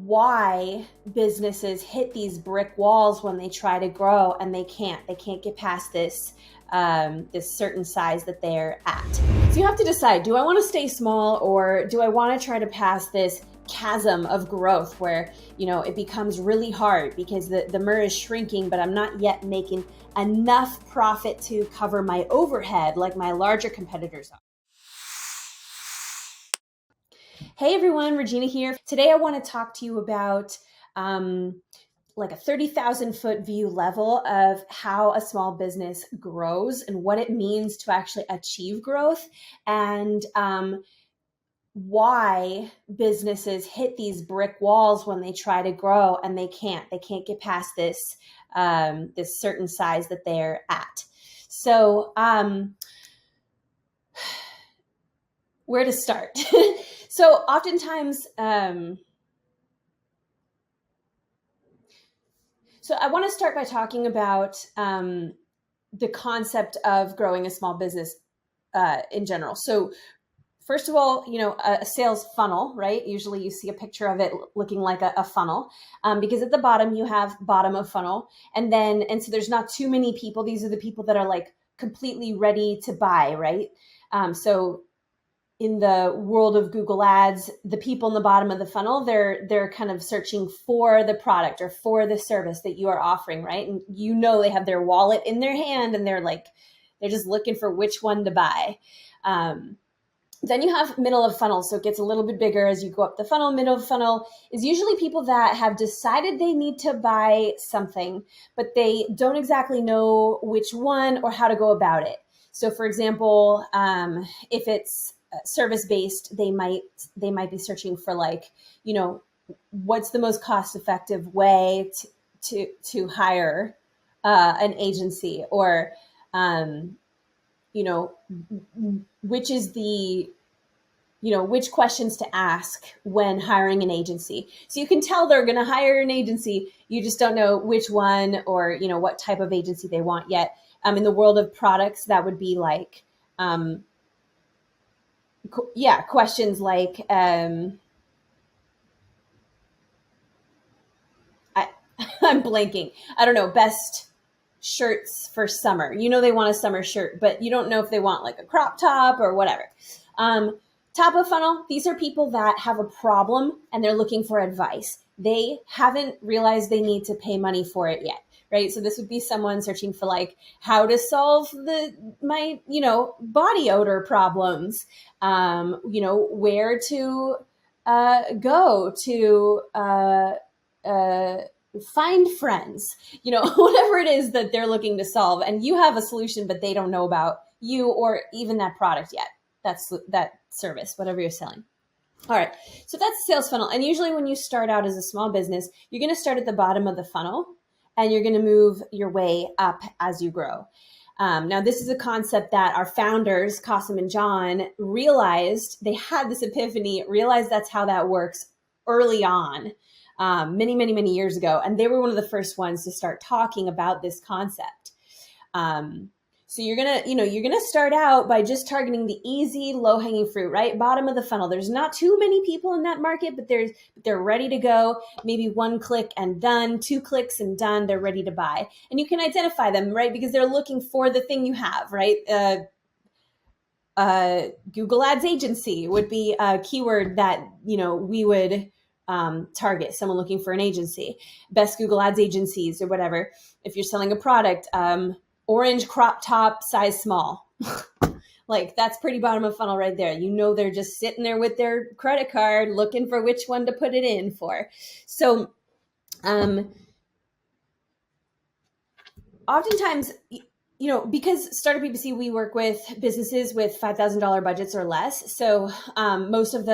why businesses hit these brick walls when they try to grow, and they can't get past this certain size that they're at. So you have to decide, do I want to stay small, or do I want to try to pass this chasm of growth where, it becomes really hard because the MER is shrinking, but I'm not yet making enough profit to cover my overhead like my larger competitors are. Hey everyone, Regina here. Today I want to talk to you about like a 30,000 foot view level of how a small business grows and what it means to actually achieve growth, and why businesses hit these brick walls when they try to grow, and they can't get past this certain size that they're at. So where to start? So oftentimes, so I want to start by talking about the concept of growing a small business in general. So first of all, a sales funnel, right? Usually you see a picture of it looking like a funnel, because at the bottom you have bottom of funnel. And so there's not too many people. These are the people that are like completely ready to buy, right? So in the world of Google Ads, the people in the bottom of the funnel, they're kind of searching for the product or for the service that you are offering, right? And they have their wallet in their hand and they're just looking for which one to buy. Then you have middle of funnel. So it gets a little bit bigger as you go up the funnel. Middle of funnel is usually people that have decided they need to buy something, but they don't exactly know which one or how to go about it. So for example, if it's service-based, they might be searching for what's the most cost-effective way to hire an agency, or which is which questions to ask when hiring an agency. So you can tell they're going to hire an agency. You just don't know which one or, what type of agency they want yet. In the world of products, that would be like, questions like, I'm blanking. I don't know, best shirts for summer. They want a summer shirt, but you don't know if they want like a crop top or whatever. Top of funnel, these are people that have a problem and they're looking for advice. They haven't realized they need to pay money for it yet, right? So this would be someone searching for like how to solve my body odor problems, where to go to find friends, whatever it is that they're looking to solve, and you have a solution, but they don't know about you or even that product yet. That's that service, whatever you're selling. All right. So that's the sales funnel. And usually when you start out as a small business, you're going to start at the bottom of the funnel and you're going to move your way up as you grow. Now, this is a concept that our founders, Qasim and John, realized. They had this epiphany, realized that's how that works early on, many, many, many years ago. And they were one of the first ones to start talking about this concept. So you're going to start out by just targeting the easy, low-hanging fruit, right? Bottom of the funnel. There's not too many people in that market, but they're ready to go. Maybe one click and done, 2 clicks and done. They're ready to buy. And you can identify them, right? Because they're looking for the thing you have, right? Google Ads agency would be a keyword that, we would target, someone looking for an agency. Best Google Ads agencies or whatever. If you're selling a product, orange crop top, size small. Like that's pretty bottom of funnel right there. They're just sitting there with their credit card looking for which one to put it in for. So oftentimes, because Startup PPC, we work with businesses with $5,000 budgets or less. So most of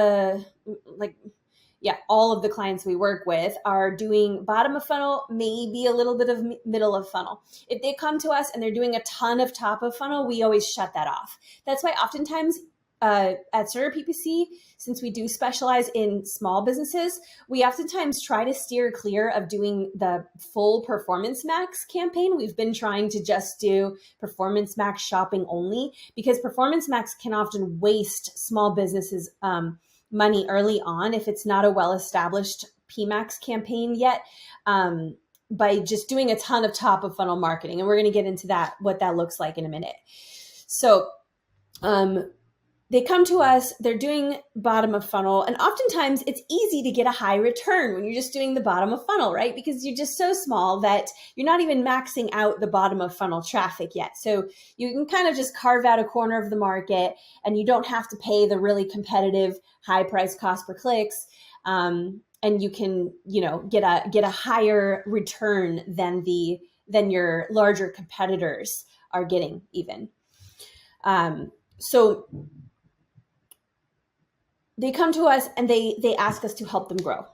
all of the clients we work with are doing bottom of funnel, maybe a little bit of middle of funnel. If they come to us and they're doing a ton of top of funnel, we always shut that off. That's why oftentimes at Startup PPC, since we do specialize in small businesses, we oftentimes try to steer clear of doing the full Performance Max campaign. We've been trying to just do Performance Max shopping only, because Performance Max can often waste small businesses money early on if it's not a well-established PMAX campaign yet, by just doing a ton of top of funnel marketing. And we're going to get into that, what that looks like in a minute. So they come to us, they're doing bottom of funnel, and oftentimes it's easy to get a high return when you're just doing the bottom of funnel, right? Because you're just so small that you're not even maxing out the bottom of funnel traffic yet. So you can kind of just carve out a corner of the market, and you don't have to pay the really competitive high price cost per clicks. And you can, get a higher return than your larger competitors are getting even. So they come to us and they ask us to help them grow.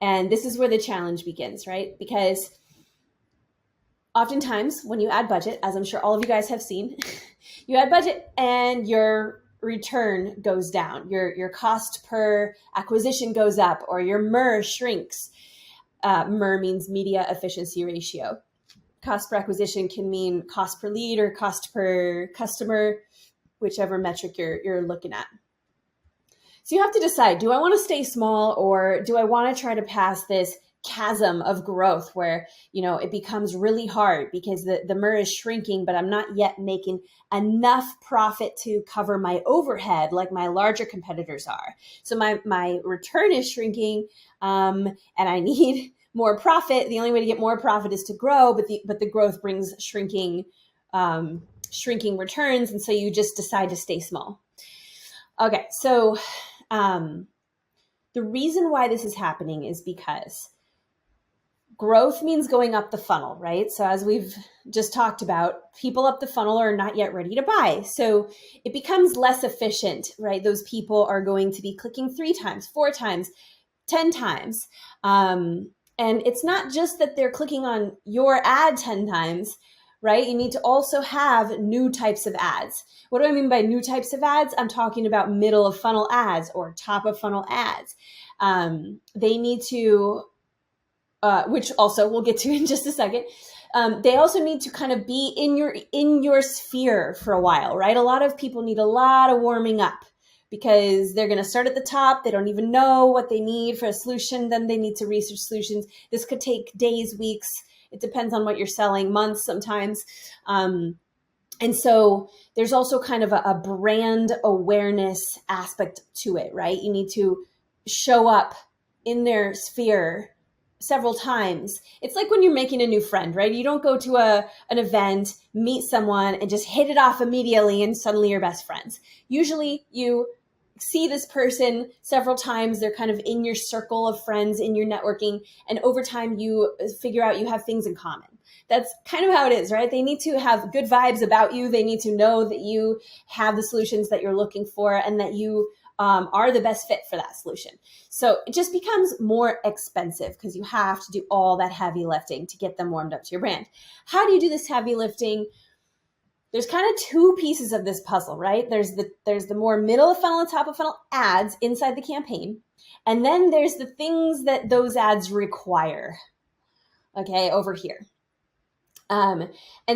And this is where the challenge begins, right? Because oftentimes when you add budget, as I'm sure all of you guys have seen, you add budget and your return goes down. Your cost per acquisition goes up, or your MER shrinks. MER means media efficiency ratio. Cost per acquisition can mean cost per lead or cost per customer, whichever metric you're looking at. So you have to decide, do I want to stay small, or do I want to try to pass this chasm of growth where, it becomes really hard because the MER is shrinking, but I'm not yet making enough profit to cover my overhead like my larger competitors are. So my return is shrinking, and I need more profit. The only way to get more profit is to grow, but the growth brings shrinking returns. And so you just decide to stay small. Okay. So, the reason why this is happening is because growth means going up the funnel, right? So as we've just talked about, people up the funnel are not yet ready to buy. So it becomes less efficient, right? Those people are going to be clicking 3 times, 4 times, 10 times. And it's not just that they're clicking on your ad 10 times, right? You need to also have new types of ads. What do I mean by new types of ads? I'm talking about middle of funnel ads or top of funnel ads. They need to, which also we'll get to in just a second. They also need to kind of be in your sphere for a while, right? A lot of people need a lot of warming up because they're going to start at the top. They don't even know what they need for a solution. Then they need to research solutions. This could take days, weeks. It depends on what you're selling, months sometimes. And so there's also kind of a brand awareness aspect to it, right? You need to show up in their sphere several times. It's like when you're making a new friend, right? You don't go to an event, meet someone, and just hit it off immediately and suddenly you're best friends. Usually you see this person several times. They're kind of in your circle of friends, in your networking. And over time, you figure out you have things in common. That's kind of how it is, right? They need to have good vibes about you. They need to know that you have the solutions that you're looking for and that you are the best fit for that solution. So it just becomes more expensive because you have to do all that heavy lifting to get them warmed up to your brand. How do you do this heavy lifting? There's kind of 2 pieces of this puzzle, right? There's the more middle of funnel and top of funnel ads inside the campaign. And then there's the things that those ads require, okay, over here. And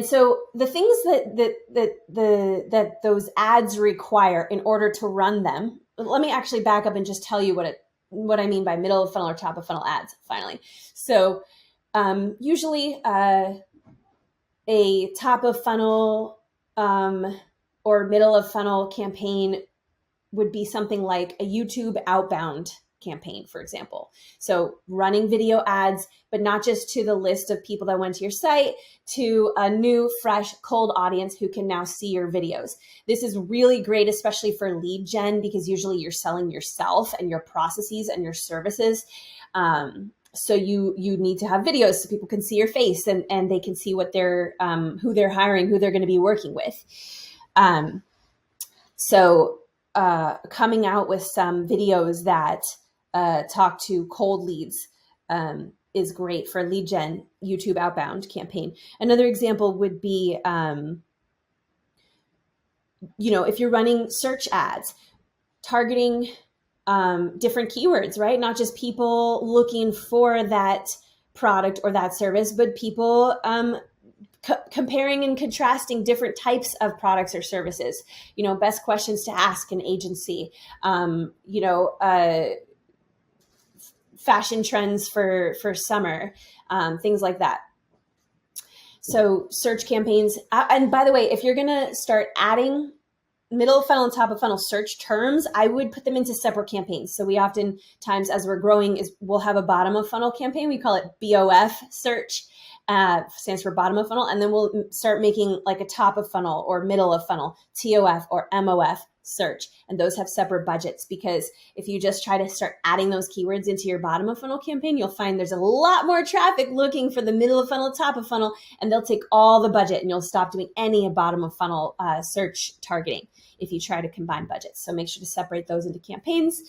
so the things that those ads require in order to run them, let me actually back up and just tell you what I mean by middle of funnel or top of funnel ads finally. So usually a top of funnel or middle of funnel campaign would be something like a YouTube outbound campaign, for example. So running video ads, but not just to the list of people that went to your site, to a new, fresh, cold audience who can now see your videos. This is really great, especially for lead gen, because usually you're selling yourself and your processes and your services. So you need to have videos so people can see your face and they can see what they're, who they're hiring, who they're going to be working with. So coming out with some videos that talk to cold leads is great for lead gen YouTube outbound campaign. Another example would be, if you're running search ads, targeting different keywords, right? Not just people looking for that product or that service, but people comparing and contrasting different types of products or services. Best questions to ask an agency. fashion trends for summer, things like that. So search campaigns. And by the way, if you're going to start adding middle of funnel and top of funnel search terms, I would put them into separate campaigns. So we oftentimes, as we're growing, we'll have a bottom of funnel campaign. We call it BOF search, stands for bottom of funnel. And then we'll start making like a top of funnel or middle of funnel, TOF or MOF search. And those have separate budgets, because if you just try to start adding those keywords into your bottom of funnel campaign, you'll find there's a lot more traffic looking for the middle of funnel, top of funnel, and they'll take all the budget, and you'll stop doing any bottom of funnel search targeting if you try to combine budgets. So make sure to separate those into campaigns.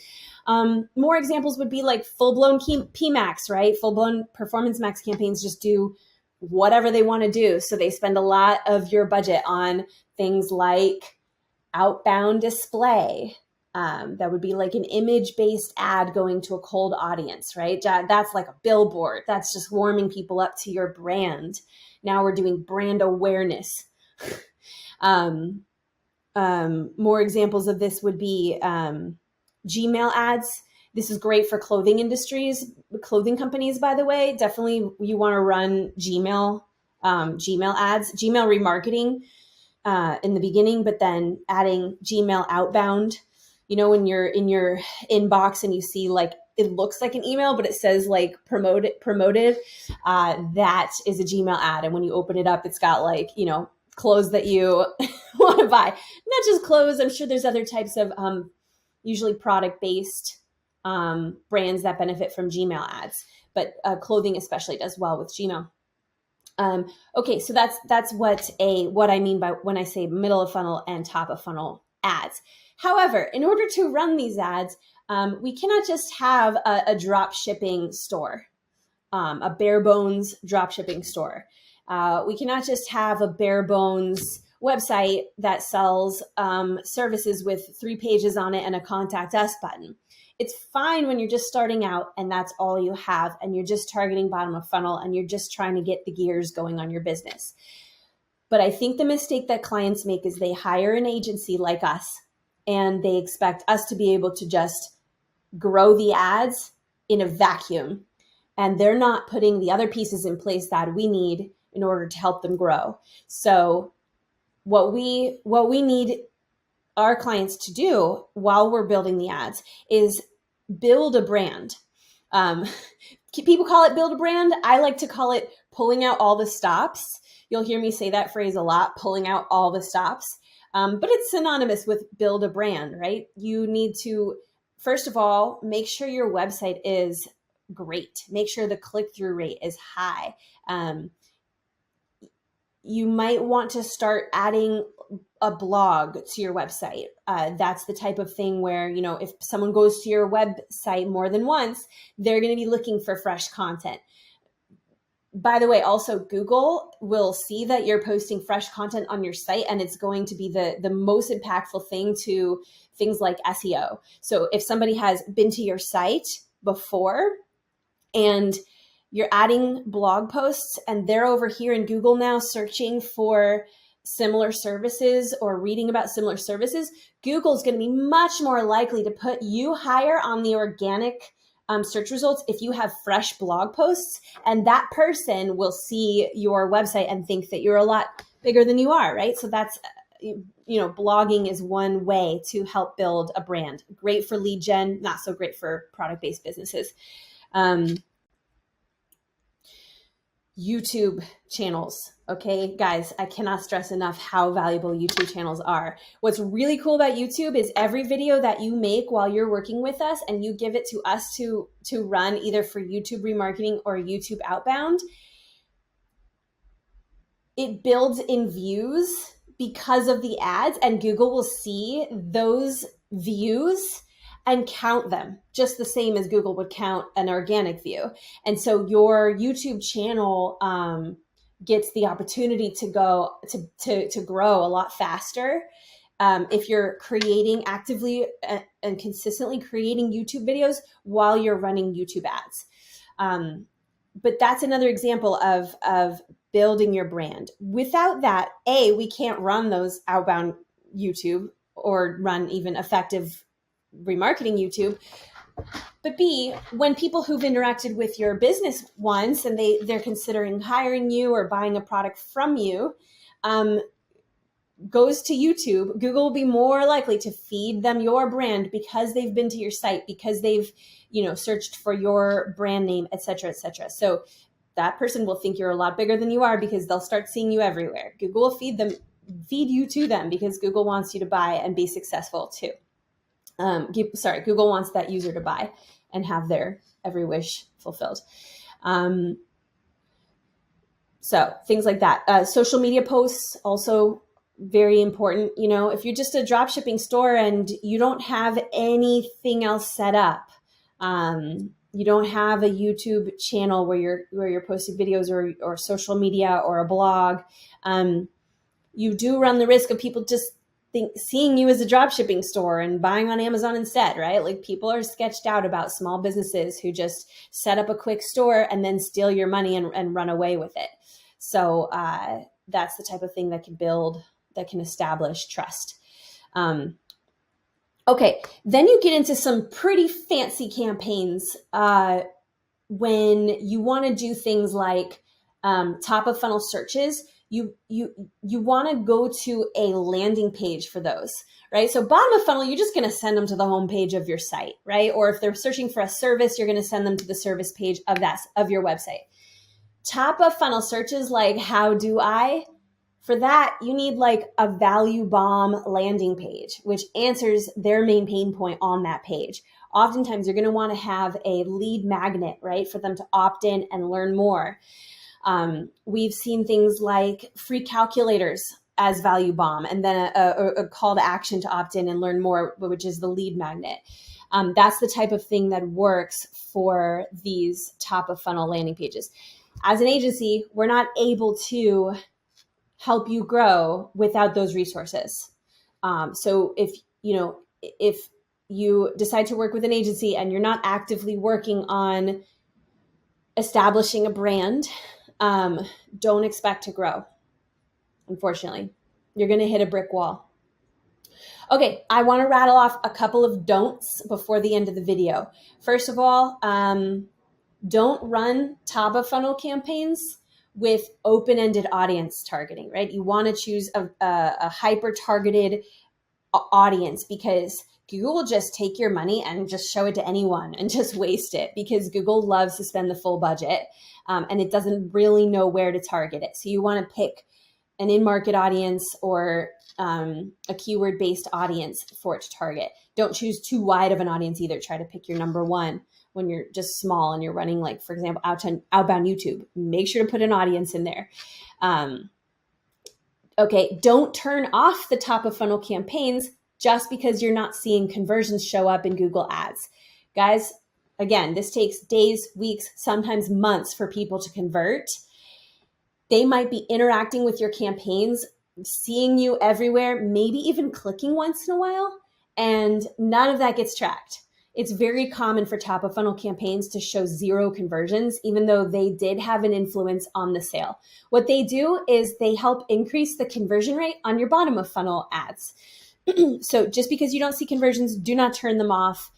More examples would be like full-blown PMax, right? Full-blown performance max campaigns just do whatever they want to do. So they spend a lot of your budget on things like outbound display. That would be like an image-based ad going to a cold audience, right? That's like a billboard. That's just warming people up to your brand. Now we're doing brand awareness. More examples of this would be Gmail ads. This is great for clothing companies, by the way. Definitely you want to run Gmail ads, Gmail remarketing in the beginning, but then adding Gmail outbound. You know, when you're in your inbox and you see like, it looks like an email, but it says like promoted, that is a Gmail ad. And when you open it up, it's got like, you know, clothes that you want to buy. Not just clothes. I'm sure there's other types of usually product-based brands that benefit from Gmail ads, but clothing especially does well with Gmail. Okay, so that's what I mean by when I say middle of funnel and top of funnel ads. However, in order to run these ads, we cannot just have a drop shipping store, a bare bones drop shipping store. We cannot just have a bare bones website that sells services with 3 pages on it and a contact us button. It's fine when you're just starting out and that's all you have, and you're just targeting bottom of funnel and you're just trying to get the gears going on your business. But I think the mistake that clients make is they hire an agency like us and they expect us to be able to just grow the ads in a vacuum. And they're not putting the other pieces in place that we need in order to help them grow. So what we need our clients to do while we're building the ads is build a brand. People call it build a brand. I like to call it pulling out all the stops. You'll hear me say that phrase a lot, pulling out all the stops. But it's synonymous with build a brand, right? You need to, first of all, make sure your website is great. Make sure the click-through rate is high. You might want to start adding a blog to your website. That's the type of thing where, you know, if someone goes to your website more than once, they're going to be looking for fresh content. By the way, also Google will see that you're posting fresh content on your site, and it's going to be the most impactful thing to things like SEO. So if somebody has been to your site before and you're adding blog posts and they're over here in Google now searching for similar services or reading about similar services, Google's going to be much more likely to put you higher on the organic search results if you have fresh blog posts, and that person will see your website and think that you're a lot bigger than you are, right? So that's, you know, blogging is one way to help build a brand. Great for lead gen, not so great for product-based businesses. YouTube channels. Okay, guys, I cannot stress enough how valuable YouTube channels are. What's really cool about YouTube is every video that you make while you're working with us and you give it to us to run either for YouTube remarketing or YouTube outbound, it builds in views because of the ads, and Google will see those views and count them just the same as Google would count an organic view. And so your YouTube channel gets the opportunity to go to grow a lot faster if you're creating actively and consistently creating YouTube videos while you're running YouTube ads. But that's another example of building your brand. Without that, we can't run those outbound YouTube or run even effective remarketing YouTube. But B, when people who've interacted with your business once and they're considering hiring you or buying a product from you, goes to YouTube, Google will be more likely to feed them your brand because they've been to your site, because they've, searched for your brand name, et cetera, et cetera. So that person will think you're a lot bigger than you are because they'll start seeing you everywhere. Google will feed you to them because Google wants you to buy and be successful too. Google wants that user to buy and have their every wish fulfilled. So things like that. Social media posts also very important. If you're just a drop shipping store and you don't have anything else set up, you don't have a YouTube channel where you're posting videos or social media or a blog, you do run the risk of people just seeing you as a drop shipping store and buying on Amazon instead, right? Like, people are sketched out about small businesses who just set up a quick store and then steal your money and run away with it. So that's the type of thing that can establish trust. Okay, then you get into some pretty fancy campaigns when you want to do things like top of funnel searches. You want to go to a landing page for those, right? So bottom of funnel, you're just going to send them to the home page of your site, right? Or if they're searching for a service, you're going to send them to the service page of your website. Top of funnel searches like how do I? For that, you need like a value bomb landing page, which answers their main pain point on that page. Oftentimes, you're going to want to have a lead magnet, right, for them to opt in and learn more. We've seen things like free calculators as value bomb, and then a call to action to opt in and learn more, which is the lead magnet. That's the type of thing that works for these top of funnel landing pages. As an agency, we're not able to help you grow without those resources. So if you decide to work with an agency and you're not actively working on establishing a brand, don't expect to grow. Unfortunately, you're going to hit a brick wall. Okay, I want to rattle off a couple of don'ts before the end of the video. First of all, don't run top of funnel campaigns with open-ended audience targeting, right? You want to choose a hyper-targeted audience, because Google will just take your money and just show it to anyone and just waste it, because Google loves to spend the full budget and it doesn't really know where to target it. So you want to pick an in-market audience or a keyword-based audience for it to target. Don't choose too wide of an audience either. Try to pick your number one when you're just small and you're running, like, for example, outbound YouTube. Make sure to put an audience in there. Okay, don't turn off the top of funnel campaigns just because you're not seeing conversions show up in Google Ads. Guys, again, this takes days, weeks, sometimes months for people to convert. They might be interacting with your campaigns, seeing you everywhere, maybe even clicking once in a while, and none of that gets tracked. It's very common for top of funnel campaigns to show 0 conversions, even though they did have an influence on the sale. What they do is they help increase the conversion rate on your bottom of funnel ads. So just because you don't see conversions, do not turn them off.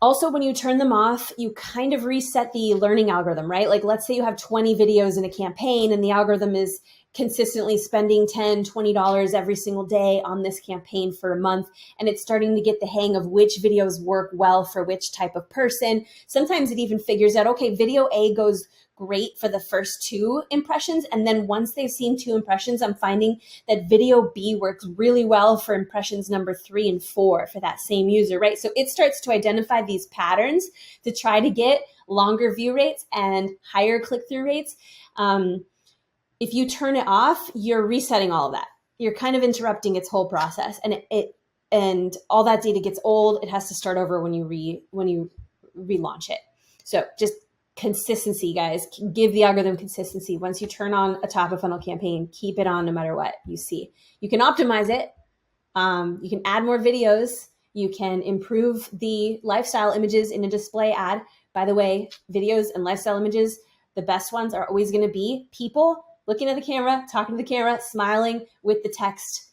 Also, when you turn them off, you kind of reset the learning algorithm, right? Like, let's say you have 20 videos in a campaign and the algorithm is consistently spending $10, $20 every single day on this campaign for a month, and it's starting to get the hang of which videos work well for which type of person. Sometimes it even figures out, okay, video A goes great for the first 2 impressions, and then once they've seen 2 impressions, I'm finding that video B works really well for impressions number 3 and 4 for that same user, right? So it starts to identify these patterns to try to get longer view rates and higher click-through rates. If you turn it off, you're resetting all of that. You're kind of interrupting its whole process, and all that data gets old. It has to start over when you relaunch it. So just consistency, guys. Give the algorithm consistency. Once you turn on a top of funnel campaign, keep it on no matter what you see. You can optimize it. You can add more videos. You can improve the lifestyle images in a display ad. By the way, videos and lifestyle images, the best ones are always going to be people looking at the camera, talking to the camera, smiling with the text,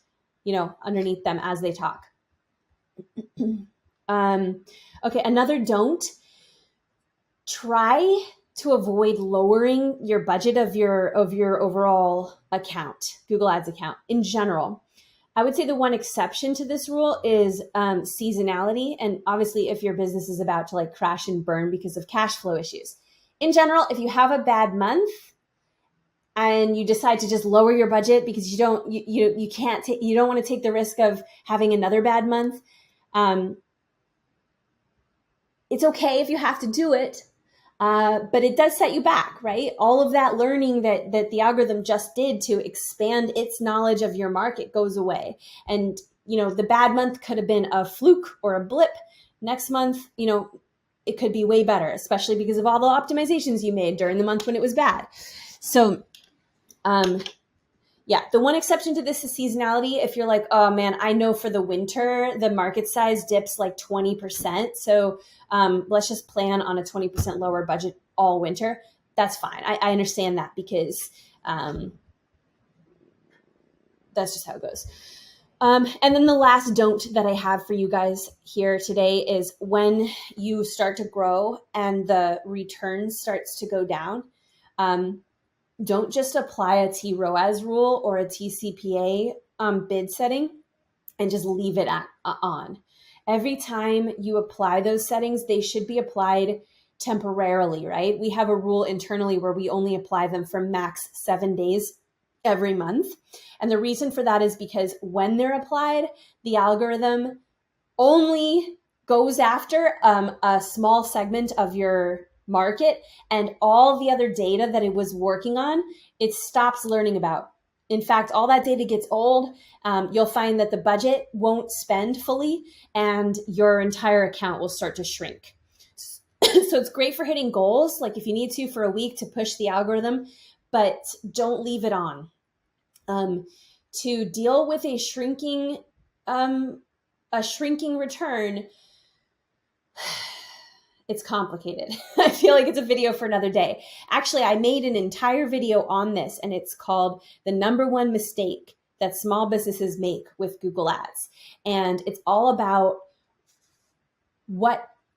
underneath them as they talk. Okay, another don't. Try to avoid lowering your budget of your overall account, Google Ads account in general. I would say the one exception to this rule is seasonality. And obviously, if your business is about to like crash and burn because of cash flow issues. In general, if you have a bad month and you decide to just lower your budget because you don't want to take the risk of having another bad month, it's okay if you have to do it. But it does set you back, right? All of that learning that the algorithm just did to expand its knowledge of your market goes away. And, the bad month could have been a fluke or a blip. Next month, it could be way better, especially because of all the optimizations you made during the month when it was bad. So, yeah, the one exception to this is seasonality. If you're like, oh man, I know for the winter, the market size dips like 20%. So let's just plan on a 20% lower budget all winter. That's fine. I understand that because that's just how it goes. And then the last don't that I have for you guys here today is when you start to grow and the return starts to go down, don't just apply a tROAS rule or a tCPA bid setting and just leave it on. Every time you apply those settings, they should be applied temporarily, right? We have a rule internally where we only apply them for max 7 days every month. And the reason for that is because when they're applied, the algorithm only goes after a small segment of your market, and all the other data that it was working on, it stops learning about. In fact, all that data gets old. You'll find that the budget won't spend fully and your entire account will start to shrink. So it's great for hitting goals, like if you need to for a week to push the algorithm, but don't leave it on. To deal with a shrinking return, it's complicated. I feel like it's a video for another day. Actually, I made an entire video on this, and it's called The Number One Mistake That Small Businesses Make with Google Ads. And it's all about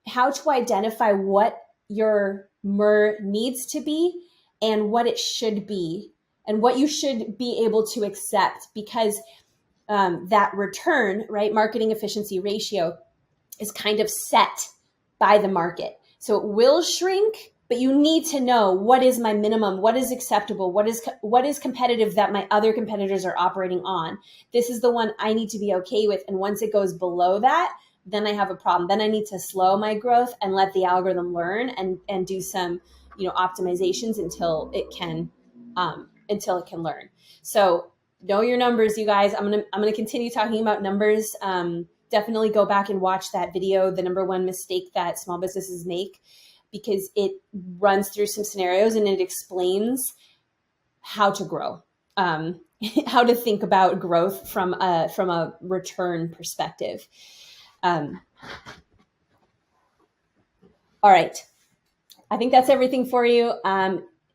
how to identify what your MER needs to be and what it should be and what you should be able to accept, because that return, right, marketing efficiency ratio is kind of set by the market. So it will shrink, but you need to know what is my minimum, what is acceptable, what is competitive that my other competitors are operating on. This is the one I need to be okay with. And once it goes below that, then I have a problem. Then I need to slow my growth and let the algorithm learn and do some, optimizations until it can learn. So know your numbers, you guys. I'm gonna continue talking about numbers. Definitely go back and watch that video, The Number One Mistake That Small Businesses Make, because it runs through some scenarios and it explains how to grow, how to think about growth from a return perspective. All right. I think that's everything for you.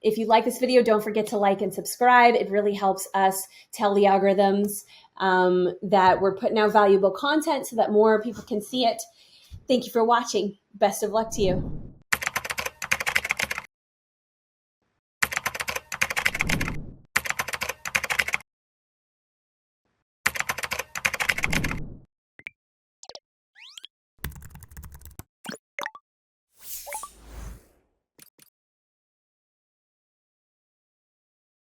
If you like this video, don't forget to like and subscribe. It really helps us tell the algorithms that we're putting out valuable content so that more people can see it. Thank you for watching. Best of luck to you.